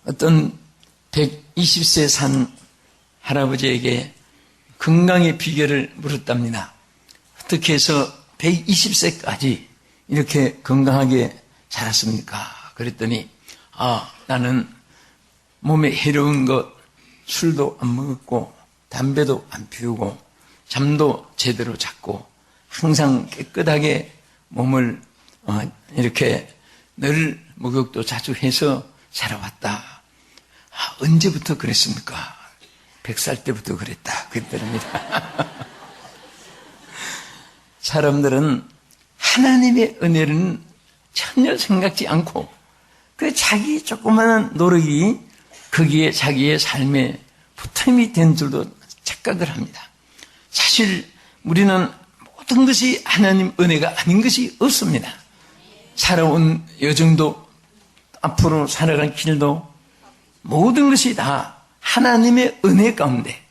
어떤 120세 산 할아버지에게 건강의 비결을 물었답니다. 어떻게 해서 120세까지 이렇게 건강하게 자랐습니까? 그랬더니 나는 몸에 해로운 것, 술도 안 먹었고 담배도 안 피우고 잠도 제대로 잤고 항상 깨끗하게 몸을 이렇게 늘 목욕도 자주 해서 살아왔다. 언제부터 그랬습니까? 100살 때부터 그랬다. 그랬답니다. 사람들은 하나님의 은혜는 전혀 생각지 않고 그 자기 조그마한 노력이 거기에 자기의 삶에 보탬이 된 줄도 착각을 합니다. 사실 우리는 모든 것이 하나님 은혜가 아닌 것이 없습니다. 살아온 여정도 앞으로 살아갈 길도 모든 것이 다 하나님의 은혜 가운데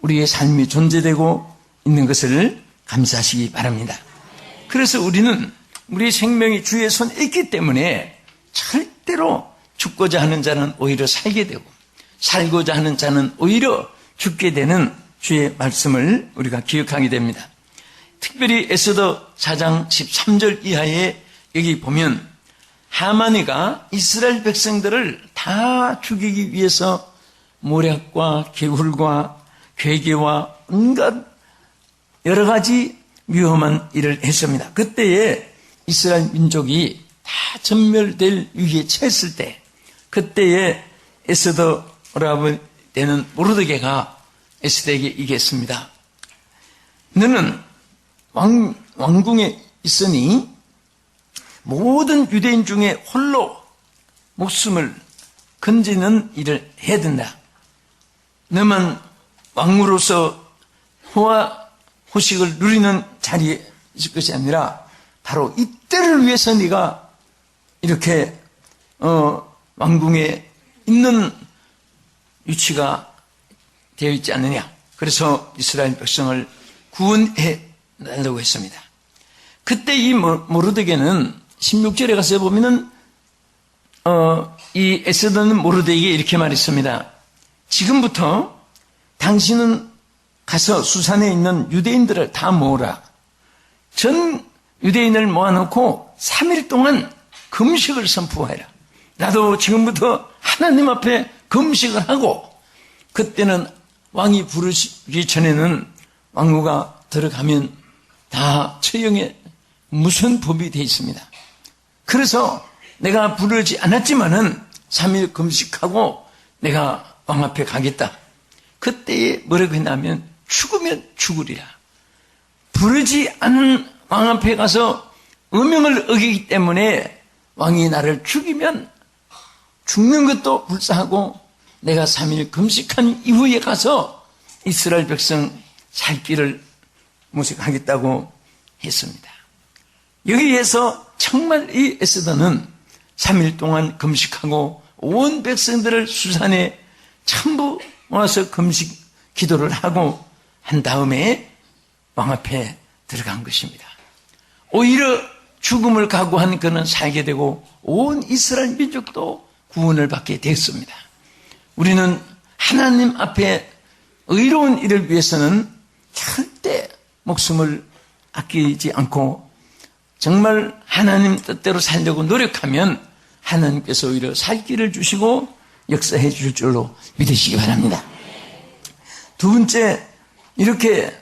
우리의 삶이 존재되고 있는 것을 감사하시기 바랍니다. 그래서 우리는 우리의 생명이 주의 손에 있기 때문에 절대로 죽고자 하는 자는 오히려 살게 되고 살고자 하는 자는 오히려 죽게 되는 주의 말씀을 우리가 기억하게 됩니다. 특별히 에스더 4장 13절 이하에 여기 보면 하만이가 이스라엘 백성들을 다 죽이기 위해서 모략과 개굴과 괴계와 온갖 여러 가지 위험한 일을 했습니다. 그때에 이스라엘 민족이 다 전멸될 위기에 처했을 때 그때에 에스더라고 되는 모르드게가 에스더에게 얘기했습니다. 너는 왕궁에 있으니 모든 유대인 중에 홀로 목숨을 건지는 일을 해야 된다. 너만 왕으로서 호식을 누리는 자리에 있을 것이 아니라 바로 이때를 위해서 네가 이렇게 왕궁에 있는 위치가 되어 있지 않느냐. 그래서 이스라엘 백성을 구원해 달라고 했습니다. 그때 이 모르드게는 16절에 가서 보면은 이 에스더는 모르드게에게 이렇게 말했습니다. 지금부터 당신은 가서 수산에 있는 유대인들을 다 모으라. 전 유대인을 모아놓고 3일 동안 금식을 선포하라. 나도 지금부터 하나님 앞에 금식을 하고 그때는 왕이 부르기 전에는 왕후가 들어가면 다 처형에 무슨 법이 되어 있습니다. 그래서 내가 부르지 않았지만은 3일 금식하고 내가 왕 앞에 가겠다. 그때에 뭐라고 했냐면 죽으면 죽으리라. 부르지 않은 왕 앞에 가서 의명을 어기기 때문에 왕이 나를 죽이면 죽는 것도 불사하고 내가 3일 금식한 이후에 가서 이스라엘 백성 살 길을 모색하겠다고 했습니다. 여기에서 정말 이 에스더는 3일 동안 금식하고 온 백성들을 수산에 전부 모아서 금식 기도를 하고 한 다음에 왕 앞에 들어간 것입니다. 오히려 죽음을 각오한 그는 살게 되고 온 이스라엘 민족도 구원을 받게 됐습니다. 우리는 하나님 앞에 의로운 일을 위해서는 절대 목숨을 아끼지 않고 정말 하나님 뜻대로 살려고 노력하면 하나님께서 오히려 살 길을 주시고 역사해 주실 줄로 믿으시기 바랍니다. 두 번째, 이렇게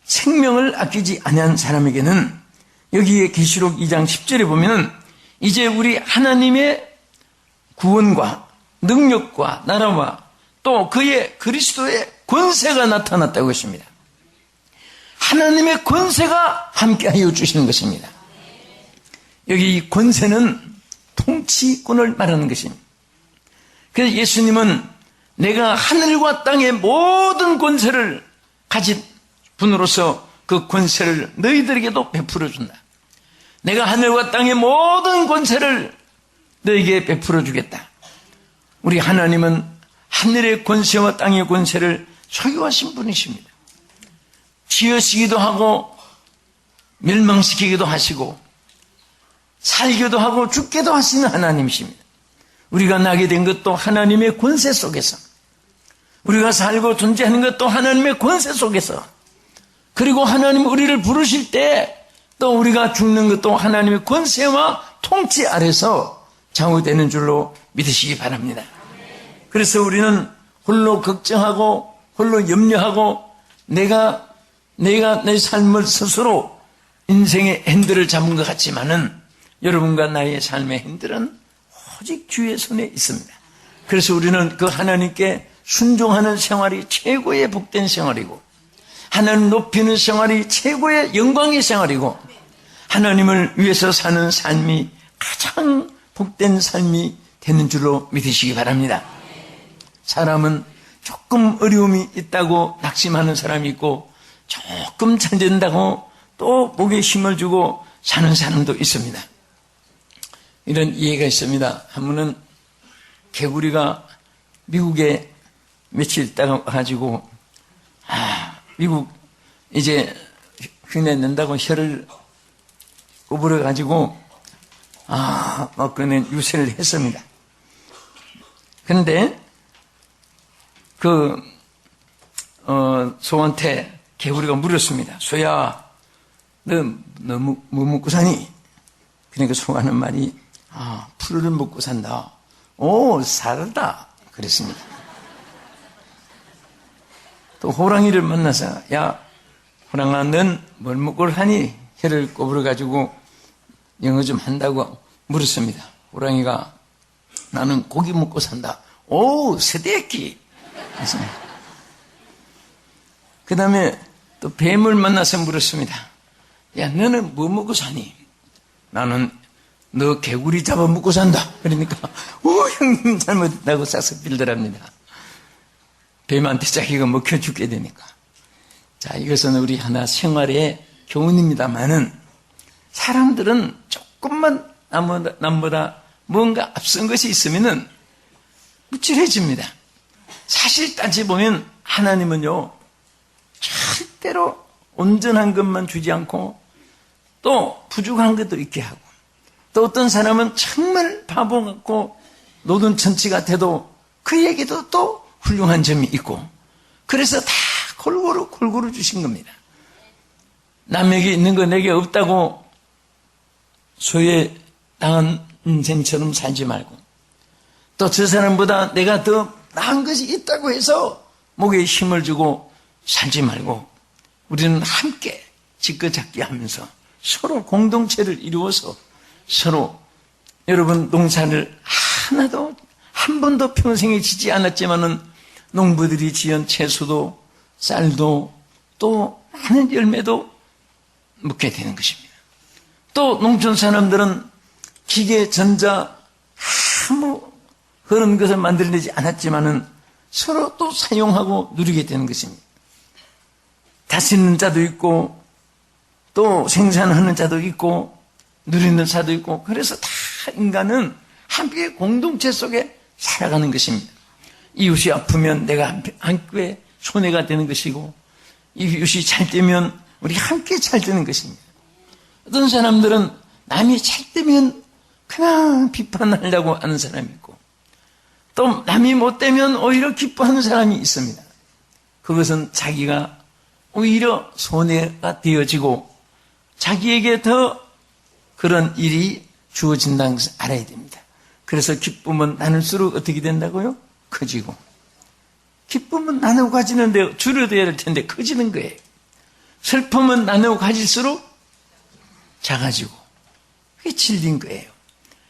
생명을 아끼지 아니한 사람에게는 여기에 계시록 2장 10절에 보면 이제 우리 하나님의 구원과 능력과 나라와 또 그의 그리스도의 권세가 나타났다고 했습니다. 하나님의 권세가 함께하여 주시는 것입니다. 여기 이 권세는 통치권을 말하는 것입니다. 그래서 예수님은 내가 하늘과 땅의 모든 권세를 가진 분으로서 그 권세를 너희들에게도 베풀어 준다. 내가 하늘과 땅의 모든 권세를 너에게 베풀어 주겠다. 우리 하나님은 하늘의 권세와 땅의 권세를 소유하신 분이십니다. 지으시기도 하고 멸망시키기도 하시고 살기도 하고 죽게도 하시는 하나님이십니다. 우리가 나게 된 것도 하나님의 권세 속에서, 우리가 살고 존재하는 것도 하나님의 권세 속에서, 그리고 하나님 우리를 부르실 때 또 우리가 죽는 것도 하나님의 권세와 통치 아래서 장후되는 줄로 믿으시기 바랍니다. 그래서 우리는 홀로 걱정하고 홀로 염려하고 내가 내 삶을 스스로 인생의 핸들을 잡은 것 같지만은 여러분과 나의 삶의 핸들은 오직 주의 손에 있습니다. 그래서 우리는 그 하나님께 순종하는 생활이 최고의 복된 생활이고, 하나님 높이는 생활이 최고의 영광의 생활이고, 하나님을 위해서 사는 삶이 가장 복된 삶이 되는 줄로 믿으시기 바랍니다. 사람은 조금 어려움이 있다고 낙심하는 사람이 있고, 조금 잘 된다고 또 목에 힘을 주고 사는 사람도 있습니다. 이런 이해가 있습니다. 한 분은 개구리가 미국에 며칠 있다가 와가지고, 미국 이제 흉내 낸다고 혀를 꼬부려가지고, 막 그는 유세를 했습니다. 그런데, 소한테 개구리가 물었습니다. 소야, 너 뭐 먹고 사니? 그러니까 소하는 말이, 풀을 먹고 산다. 오, 살다. 그랬습니다. 또 호랑이를 만나서, 야, 호랑아, 넌 뭘 먹고 하니? 혀를 꼬부려가지고 영어 좀 한다고 물었습니다. 호랑이가, 나는 고기 먹고 산다. 오, 스테이키. 그 다음에 또 뱀을 만나서 물었습니다. 야, 너는 뭐 먹고 사니? 나는 너 개구리 잡아 먹고 산다. 그러니까, 오, 형님 잘못했다고 싹싹 빌더랍니다. 뱀한테 자기가 먹혀 죽게 되니까. 자, 이것은 우리 하나 생활의 교훈입니다만은, 사람들은 조금만 남보다 뭔가 앞선 것이 있으면은 무찔해집니다. 사실 따져보면 하나님은요, 절대로 온전한 것만 주지 않고 또 부족한 것도 있게 하고, 또 어떤 사람은 정말 바보 같고 노든 천치 같아도 그에게도 또 훌륭한 점이 있고, 그래서 다 골고루 주신 겁니다. 남에게 있는 거 내게 없다고 소외당한 인생처럼 살지 말고, 또 저 사람보다 내가 더 나은 것이 있다고 해서 목에 힘을 주고 살지 말고, 우리는 함께 짓거잡기 하면서 서로 공동체를 이루어서 서로, 여러분 농사를 한 번도 평생에 지지 않았지만은 농부들이 지은 채소도 쌀도 또 많은 열매도 먹게 되는 것입니다. 또 농촌 사람들은 기계, 전자, 아무 그런 것을 만들어내지 않았지만은 서로 또 사용하고 누리게 되는 것입니다. 다스리는 자도 있고 또 생산하는 자도 있고 누리는 자도 있고, 그래서 다 인간은 함께 공동체 속에 살아가는 것입니다. 이웃이 아프면 내가 함께 손해가 되는 것이고, 이웃이 잘 되면 우리 함께 잘 되는 것입니다. 어떤 사람들은 남이 잘 되면 그냥 비판하려고 하는 사람이 있고, 또 남이 못 되면 오히려 기뻐하는 사람이 있습니다. 그것은 자기가 오히려 손해가 되어지고 자기에게 더 그런 일이 주어진다는 것을 알아야 됩니다. 그래서 기쁨은 나눌수록 어떻게 된다고요? 커지고, 기쁨은 나누고 가지는데 줄어들어야 할 텐데 커지는 거예요. 슬픔은 나누고 가질수록 작아지고, 그게 진리인 거예요.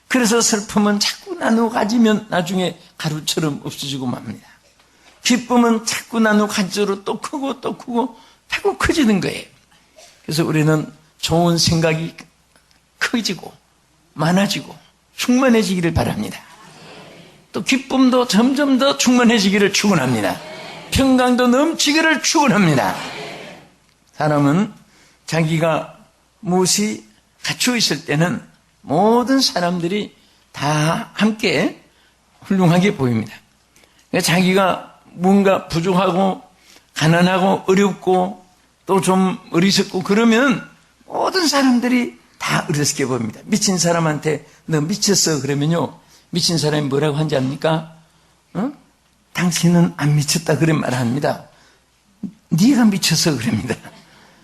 그래서 슬픔은 자꾸 나누고 가지면 나중에 가루처럼 없어지고 맙니다. 기쁨은 자꾸 나누고 가질수록 또 크고 또 크고 자꾸 커지는 거예요. 그래서 우리는 좋은 생각이 커지고 많아지고 충만해지기를 바랍니다. 또 기쁨도 점점 더 충만해지기를 축원합니다. 평강도 넘치기를 축원합니다. 사람은 자기가 무엇이 갖추어 있을 때는 모든 사람들이 다 함께 훌륭하게 보입니다. 자기가 뭔가 부족하고 가난하고 어렵고 또 좀 어리석고 그러면 모든 사람들이 다 어리석게 보입니다. 미친 사람한테 너 미쳤어 그러면요, 미친 사람이 뭐라고 한지 압니까? 당신은 안 미쳤다 그런 말을 합니다. 네가 미쳐서 그럽니다.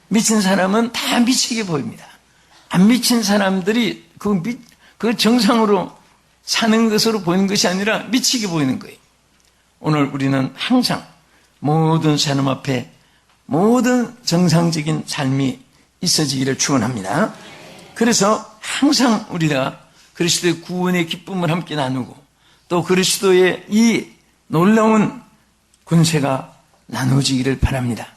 미친 사람은 다 미치게 보입니다. 안 미친 사람들이 그 정상으로 사는 것으로 보이는 것이 아니라 미치게 보이는 거예요. 오늘 우리는 항상 모든 사람 앞에 모든 정상적인 삶이 있어지기를 축원합니다. 그래서 항상 우리가 그리스도의 구원의 기쁨을 함께 나누고 또 그리스도의 이 놀라운 권세가 나누어지기를 바랍니다.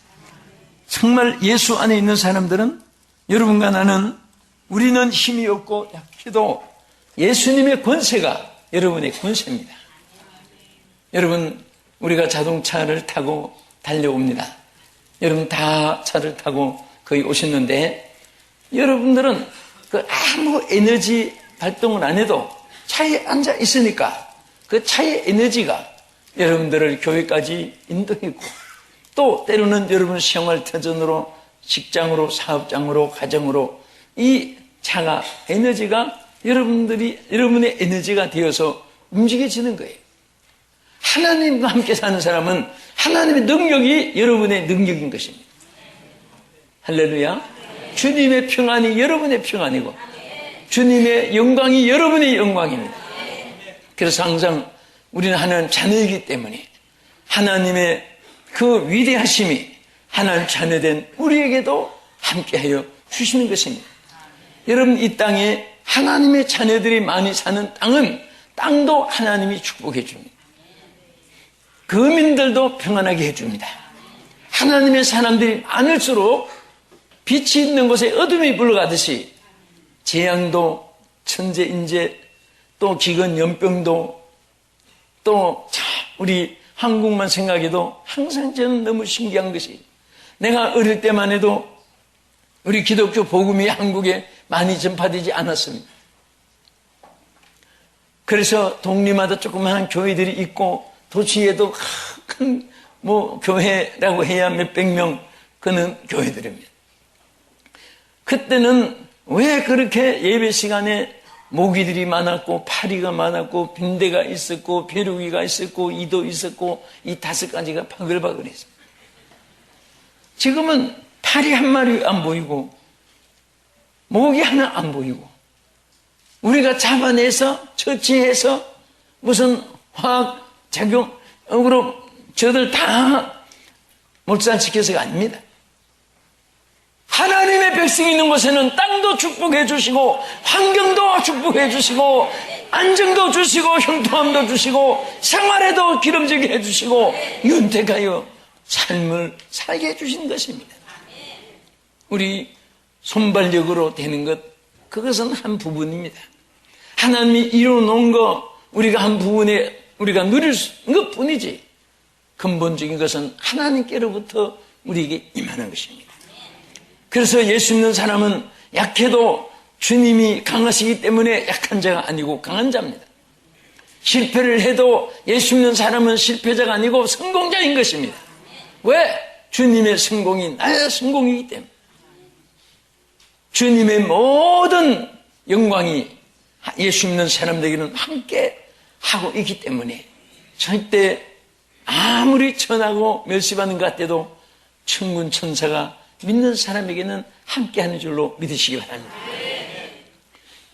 정말 예수 안에 있는 사람들은 여러분과 나는 우리는 힘이 없고 약해도 예수님의 권세가 여러분의 권세입니다. 여러분, 우리가 자동차를 타고 달려옵니다. 여러분 다 차를 타고 거기 오셨는데 여러분들은 그 아무 에너지 발동을 안 해도 차에 앉아 있으니까 그 차의 에너지가 여러분들을 교회까지 인도했고 또 때로는 여러분 생활터전으로 직장으로 사업장으로 가정으로 이 차가 에너지가 여러분의 에너지가 되어서 움직여지는 거예요. 하나님과 함께 사는 사람은 하나님의 능력이 여러분의 능력인 것입니다. 할렐루야. 주님의 평안이 여러분의 평안이고 주님의 영광이 여러분의 영광입니다. 그래서 항상 우리는 하나님 자녀이기 때문에 하나님의 그 위대하심이 하나님 자녀된 우리에게도 함께하여 주시는 것입니다. 여러분, 이 땅에 하나님의 자녀들이 많이 사는 땅도 하나님이 축복해 줍니다. 거민들도 평안하게 해줍니다. 하나님의 사람들이 많을수록 빛이 있는 곳에 어둠이 불러가듯이 재앙도 천재인재 또 기근 연병도 또 우리 한국만 생각해도 항상 저는 너무 신기한 것이 내가 어릴 때만 해도 우리 기독교 복음이 한국에 많이 전파되지 않았습니다. 그래서 동리마다 조그마한 교회들이 있고 도시에도 큰 교회라고 해야 몇백 명 그는 교회들입니다. 그때는 왜 그렇게 예배 시간에 모기들이 많았고 파리가 많았고 빈대가 있었고 벼룩이가 있었고 이도 있었고 이 5가지가 바글바글했어요. 지금은 파리 한 마리 안 보이고 모기 하나 안 보이고 우리가 잡아내서 처치해서 무슨 화학작용으로 저들 다 몰살시켜서가 아닙니다. 하나님의 백성이 있는 곳에는 땅도 축복해 주시고 환경도 축복해 주시고 안정도 주시고 형통함도 주시고 생활에도 기름지게 해주시고 윤택하여 삶을 살게 해주신 것입니다. 우리 손발력으로 되는 것, 그것은 한 부분입니다. 하나님이 이루어놓은 거 우리가 한 부분에 우리가 누릴 것뿐이지 근본적인 것은 하나님께로부터 우리에게 임하는 것입니다. 그래서 예수 믿는 사람은 약해도 주님이 강하시기 때문에 약한 자가 아니고 강한 자입니다. 실패를 해도 예수 믿는 사람은 실패자가 아니고 성공자인 것입니다. 왜? 주님의 성공이 나의 성공이기 때문에. 주님의 모든 영광이 예수 믿는 사람들에게는 함께 하고 있기 때문에 절대 아무리 천하고 멸시받는 것 같아도 천군 천사가 믿는 사람에게는 함께하는 줄로 믿으시기 바랍니다.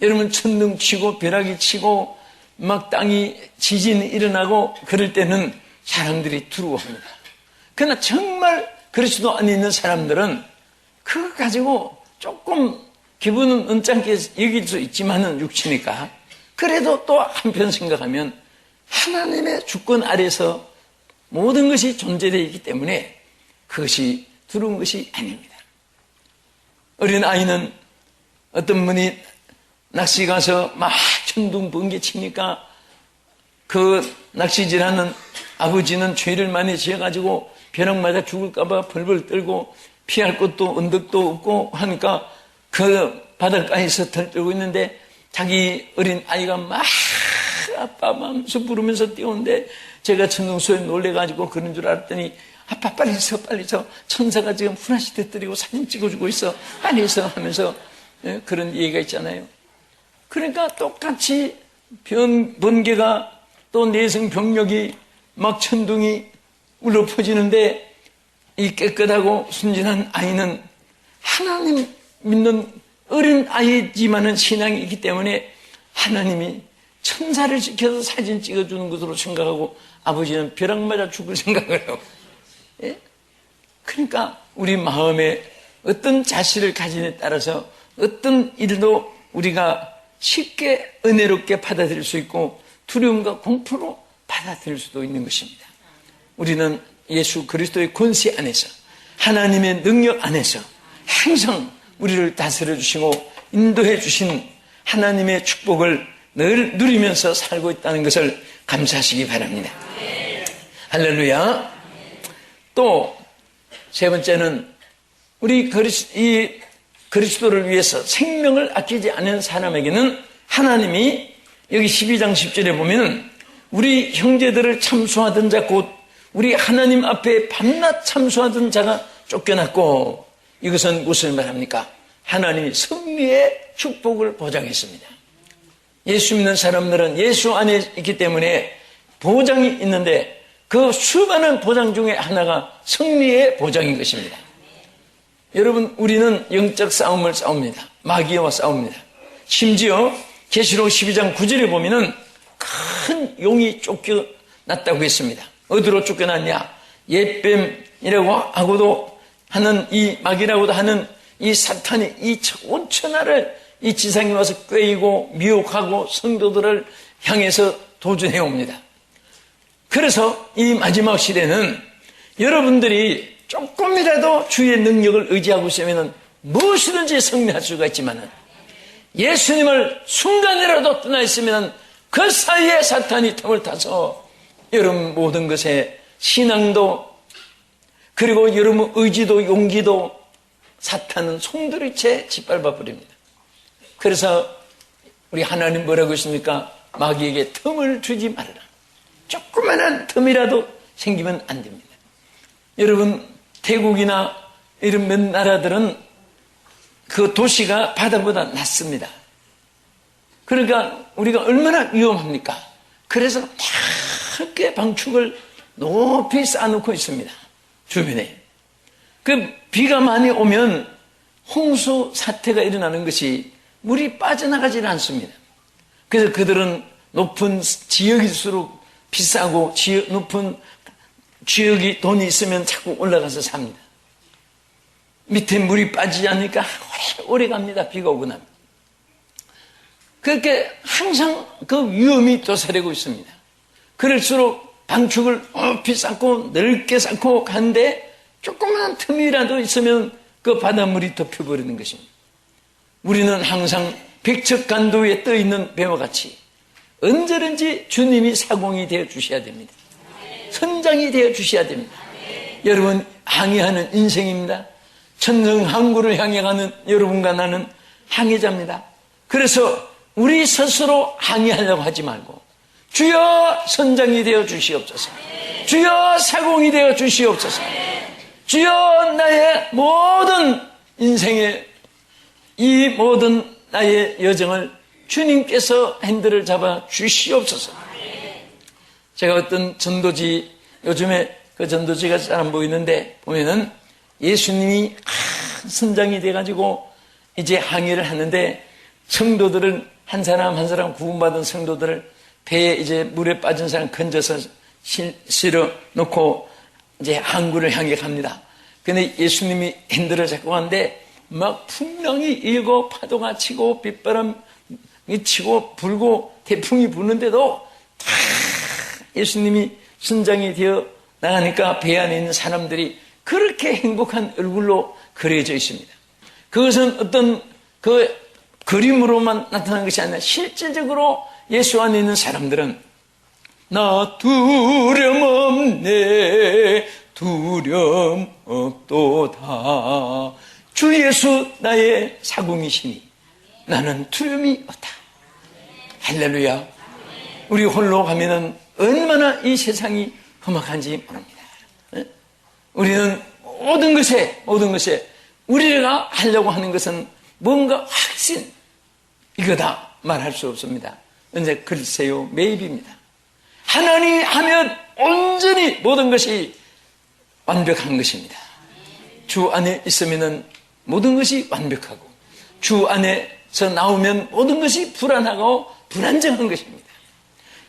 여러분, 천둥 치고 벼락이 치고 막 땅이 지진이 일어나고 그럴 때는 사람들이 두려워합니다. 그러나 정말 그리스도 안에 있는 사람들은 그거 가지고 조금 기분은 언짢게 여길 수 있지만은 육치니까 그래도 또 한편 생각하면 하나님의 주권 아래서 모든 것이 존재되어 있기 때문에 그것이 두려운 것이 아닙니다. 어린 아이는 어떤 분이 낚시 가서 막 천둥 번개 치니까 그 낚시질하는 아버지는 죄를 많이 지어가지고 벼락 맞아 죽을까봐 벌벌 떨고 피할 곳도 언덕도 없고 하니까 그 바닷가에서 덜떨고 있는데 자기 어린 아이가 막 아빠 마음서 부르면서 뛰어오는데 제가 천둥소에 놀래가지고 그런 줄 알았더니 아빠 빨리 서 빨리 서 천사가 지금 후라시 터뜨리고 사진 찍어주고 있어 빨리 서 하면서 그런 얘기가 있잖아요. 그러니까 똑같이 번개가 또 내성병력이 막 천둥이 울려 퍼지는데 이 깨끗하고 순진한 아이는 하나님 믿는 어린 아이지만은 신앙이 있기 때문에 하나님이 천사를 지켜서 사진 찍어주는 것으로 생각하고 아버지는 벼락 맞아 죽을 생각을 하고. 예? 그러니까 우리 마음에 어떤 자세를 가지느냐에 따라서 어떤 일도 우리가 쉽게 은혜롭게 받아들일 수 있고 두려움과 공포로 받아들일 수도 있는 것입니다. 우리는 예수 그리스도의 권세 안에서 하나님의 능력 안에서 항상 우리를 다스려 주시고 인도해 주신 하나님의 축복을 늘 누리면서 살고 있다는 것을 감사하시기 바랍니다. 할렐루야. 또 세 번째는 우리 그리스도를 위해서 생명을 아끼지 않은 사람에게는 하나님이 여기 12장 10절에 보면 우리 형제들을 참수하던 자 곧 우리 하나님 앞에 밤낮 참수하던 자가 쫓겨났고, 이것은 무슨 말합니까? 하나님이 승리의 축복을 보장했습니다. 예수 믿는 사람들은 예수 안에 있기 때문에 보장이 있는데 그 수많은 보장 중에 하나가 승리의 보장인 것입니다. 여러분, 우리는 영적 싸움을 싸웁니다. 마귀와 싸웁니다. 심지어 계시록 12장 9절에 보면은 큰 용이 쫓겨났다고 했습니다. 어디로 쫓겨났냐? 옛뱀이라고 하고도 하는 이 마귀라고도 하는 이 사탄이 이 온 천하를 이 지상에 와서 꾀이고 미혹하고 성도들을 향해서 도전해 옵니다. 그래서 이 마지막 시대는 여러분들이 조금이라도 주의 능력을 의지하고 있으면 무엇이든지 승리할 수가 있지만 예수님을 순간이라도 떠나 있으면 그 사이에 사탄이 틈을 타서 여러분 모든 것에 신앙도 그리고 여러분 의지도 용기도 사탄은 송두리째 짓밟아 버립니다. 그래서 우리 하나님 뭐라고 했습니까? 마귀에게 틈을 주지 말라. 조그만한 틈이라도 생기면 안 됩니다. 여러분, 태국이나 이런 몇 나라들은 그 도시가 바다보다 낮습니다. 그러니까 우리가 얼마나 위험합니까? 그래서 넓게 방축을 높이 쌓아놓고 있습니다. 주변에. 그 비가 많이 오면 홍수 사태가 일어나는 것이 물이 빠져나가지 않습니다. 그래서 그들은 높은 지역일수록 비싸고 높은 지역이 돈이 있으면 자꾸 올라가서 삽니다. 밑에 물이 빠지지 않으니까 오래 갑니다. 비가 오고 나면. 그렇게 항상 그 위험이 도사리고 있습니다. 그럴수록 방축을 높이 쌓고 넓게 쌓고 가는데 조그만 틈이라도 있으면 그 바닷물이 덮여버리는 것입니다. 우리는 항상 백척간도 위에 떠있는 배와 같이 언제든지 주님이 사공이 되어 주셔야 됩니다. 선장이 되어 주셔야 됩니다. 여러분, 항해하는 인생입니다. 천정항구를 향해 가는 여러분과 나는 항해자입니다. 그래서 우리 스스로 항해하려고 하지 말고 주여 선장이 되어 주시옵소서. 주여 사공이 되어 주시옵소서. 주여 나의 모든 인생의 이 모든 나의 여정을 주님께서 핸들을 잡아 주시옵소서. 제가 어떤 전도지, 요즘에 그 전도지가 잘 안 보이는데 보면은 예수님이 선장이 돼가지고 이제 항해를 하는데 성도들은 한 사람 한 사람 구원받은 성도들을 배에 이제 물에 빠진 사람 건져서 실어 놓고 이제 항구를 향해 갑니다. 근데 예수님이 핸들을 잡고 가는데 막 풍랑이 일고 파도가 치고 빗바람이 치고 불고 태풍이 부는데도 다 예수님이 선장이 되어 나가니까 배 안에 있는 사람들이 그렇게 행복한 얼굴로 그려져 있습니다. 그것은 어떤 그 그림으로만 나타난 것이 아니라 실질적으로 예수 안에 있는 사람들은 나 두려움 없네 두려움 없도다 주 예수 나의 사공이시니 나는 두려움이 없다. 할렐루야. 우리 홀로 가면은 얼마나 이 세상이 험악한지 모릅니다. 우리는 모든 것에 우리가 하려고 하는 것은 뭔가 확신 이거다 말할 수 없습니다. 언제 글쎄요, 매입입니다. 하나님이 하면 온전히 모든 것이 완벽한 것입니다. 주 안에 있으면 모든 것이 완벽하고 주 안에서 나오면 모든 것이 불안하고 불안정한 것입니다.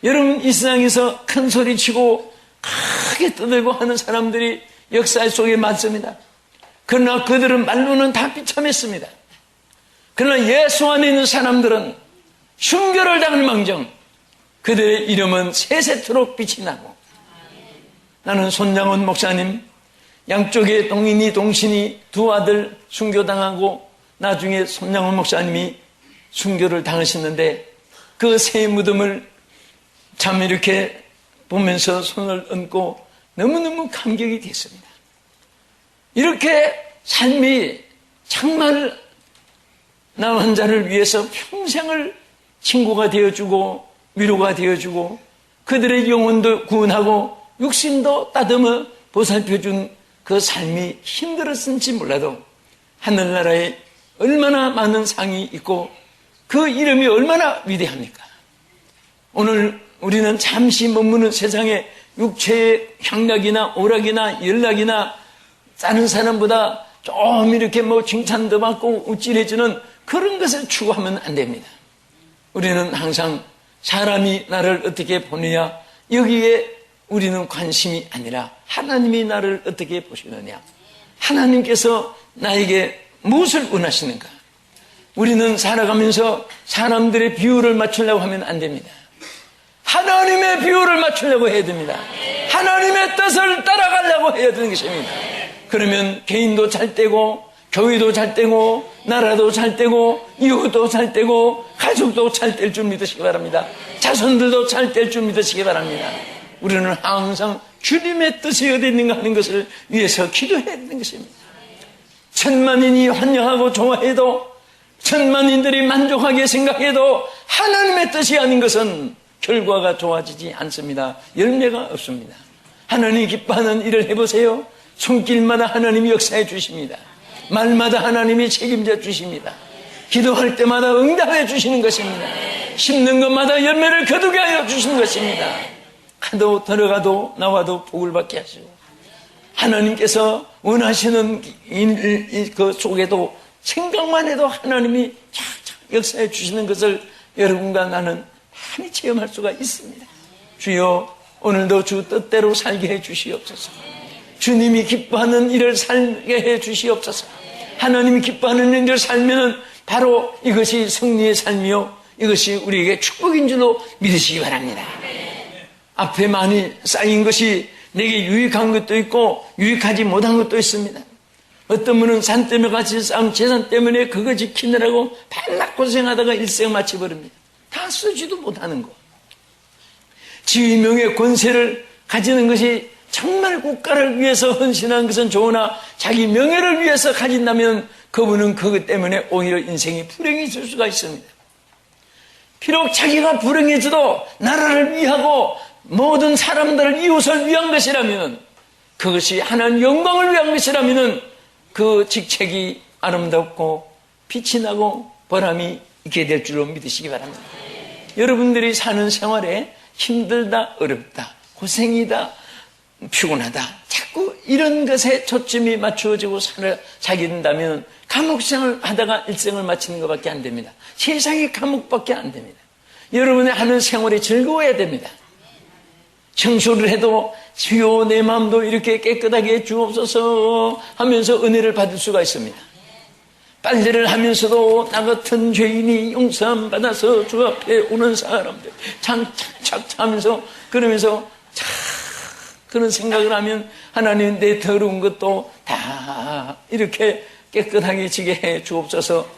여러분, 이 세상에서 큰 소리치고 크게 떠들고 하는 사람들이 역사 속에 많습니다. 그러나 그들은 말로는 다 비참했습니다. 그러나 예수 안에 있는 사람들은 순교를 당할 망정 그들의 이름은 세세토록 빛이 나고, 나는 손장원 목사님 양쪽에 동인이 동신이 두 아들 순교당하고 나중에 손장원 목사님이 순교를 당하셨는데 그 새 무덤을 참 이렇게 보면서 손을 얹고 너무너무 감격이 됐습니다. 이렇게 삶이 정말 나 환자를 위해서 평생을 친구가 되어주고 위로가 되어주고 그들의 영혼도 구원하고 육신도 따듬어 보살펴준 그 삶이 힘들었을지 몰라도 하늘나라에 얼마나 많은 상이 있고 그 이름이 얼마나 위대합니까? 오늘 우리는 잠시 머무는 세상에 육체의 향락이나 오락이나 연락이나 다른 사람보다 좀 이렇게 칭찬도 받고 우쭐해주는 그런 것을 추구하면 안 됩니다. 우리는 항상 사람이 나를 어떻게 보느냐, 여기에 우리는 관심이 아니라 하나님이 나를 어떻게 보시느냐, 하나님께서 나에게 무엇을 원하시는가. 우리는 살아가면서 사람들의 비율을 맞추려고 하면 안 됩니다. 하나님의 비율을 맞추려고 해야 됩니다. 하나님의 뜻을 따라가려고 해야 되는 것입니다. 그러면 개인도 잘 되고 교회도 잘 되고 나라도 잘 되고 이웃도 잘 되고 가족도 잘 될 줄 믿으시기 바랍니다. 자손들도 잘 될 줄 믿으시기 바랍니다. 우리는 항상 주님의 뜻이 어디 있는가 하는 것을 위해서 기도해야 되는 것입니다. 천만인이 환영하고 좋아해도, 천만인들이 만족하게 생각해도 하나님의 뜻이 아닌 것은 결과가 좋아지지 않습니다. 열매가 없습니다. 하나님이 기뻐하는 일을 해보세요. 손길마다 하나님이 역사해 주십니다. 말마다 하나님이 책임져 주십니다. 기도할 때마다 응답해 주시는 것입니다. 심는 것마다 열매를 거두게 하여 주시는 것입니다. 가도 들어가도 나와도 복을 받게 하시고, 하나님께서 원하시는 그 속에도 생각만 해도 하나님이 착착 역사해 주시는 것을 여러분과 나는 많이 체험할 수가 있습니다. 주여, 오늘도 주 뜻대로 살게 해 주시옵소서. 주님이 기뻐하는 일을 살게 해 주시옵소서. 하나님이 기뻐하는 일을 살면 바로 이것이 승리의 삶이요, 이것이 우리에게 축복인 줄로 믿으시기 바랍니다. 앞에 많이 쌓인 것이 내게 유익한 것도 있고 유익하지 못한 것도 있습니다. 어떤 분은 산 때문에 같이 쌓은 재산 때문에 그거 지키느라고 밤낮 고생하다가 일생 마쳐버립니다. 다 쓰지도 못하는 거. 지위, 명예, 권세를 가지는 것이 정말 국가를 위해서 헌신한 것은 좋으나 자기 명예를 위해서 가진다면 그분은 그것 때문에 오히려 인생이 불행해질 수가 있습니다. 비록 자기가 불행해져도 나라를 위하고 모든 사람들을, 이웃을 위한 것이라면, 그것이 하나님 영광을 위한 것이라면 그 직책이 아름답고 빛이 나고 보람이 있게 될 줄로 믿으시기 바랍니다. 여러분들이 사는 생활에 힘들다, 어렵다, 고생이다, 피곤하다, 자꾸 이런 것에 초점이 맞추어지고 살게 된다면 감옥생활을 하다가 일생을 마치는 것밖에 안 됩니다. 세상의 감옥밖에 안 됩니다. 여러분의 하는 생활이 즐거워야 됩니다. 청소를 해도 주여 내 마음도 이렇게 깨끗하게 주옵소서 하면서 은혜를 받을 수가 있습니다. 빨래를 하면서도 나 같은 죄인이 용서함 받아서 주 앞에 오는 사람들 착착 하면서, 그러면서 참 그런 생각을 하면 하나님 내 더러운 것도 다 이렇게 깨끗하게 지게 해 주옵소서.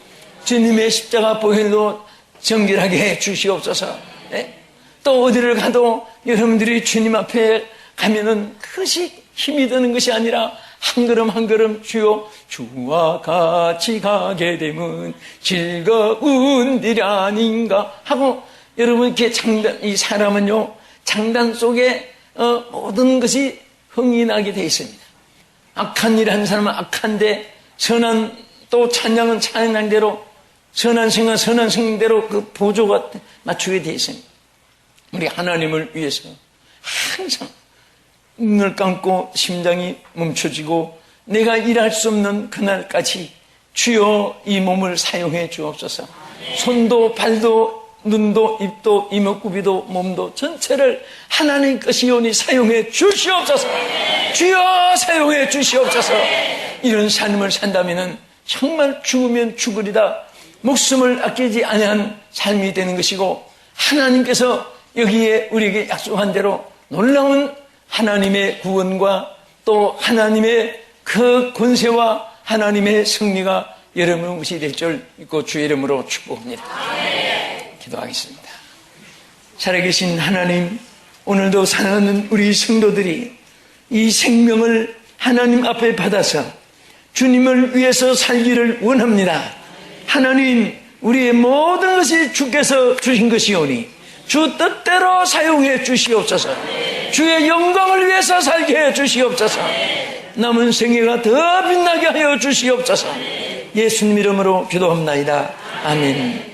주님의 십자가 보혈로 정결하게 해 주시옵소서. 네? 또 어디를 가도 여러분들이 주님 앞에 가면은 그것이 힘이 드는 것이 아니라 한 걸음 한 걸음 주여 주와 같이 가게 되면 즐거운 일 아닌가 하고, 여러분 이렇게 이 사람은요 장단 속에 모든 것이 흥이 나게 되어 있습니다. 악한 일 하는 사람은 악한데, 선한 또 찬양은 찬양대로, 선한 생각 선한 생대로 그 보조가 맞추게 되어 있습니다. 우리 하나님을 위해서 항상 눈을 감고 심장이 멈춰지고 내가 일할 수 없는 그날까지 주여 이 몸을 사용해 주옵소서. 손도 발도 눈도 입도 이목구비도 몸도 전체를 하나님 것이오니 사용해 주시옵소서. 주여 사용해 주시옵소서. 이런 삶을 산다면 정말 죽으면 죽으리다 목숨을 아끼지 아니한 삶이 되는 것이고, 하나님께서 여기에 우리에게 약속한 대로 놀라운 하나님의 구원과 또 하나님의 그 권세와 하나님의 승리가 여러분의 것이 될 줄 믿고 주의 이름으로 축복합니다. 기도하겠습니다. 살아계신 하나님, 오늘도 사랑하는 우리 성도들이 이 생명을 하나님 앞에 받아서 주님을 위해서 살기를 원합니다. 하나님, 우리의 모든 것이 주께서 주신 것이오니 주 뜻대로 사용해 주시옵소서. 주의 영광을 위해서 살게 해 주시옵소서. 남은 생애가 더 빛나게 하여 주시옵소서. 예수님 이름으로 기도합나이다. 아멘.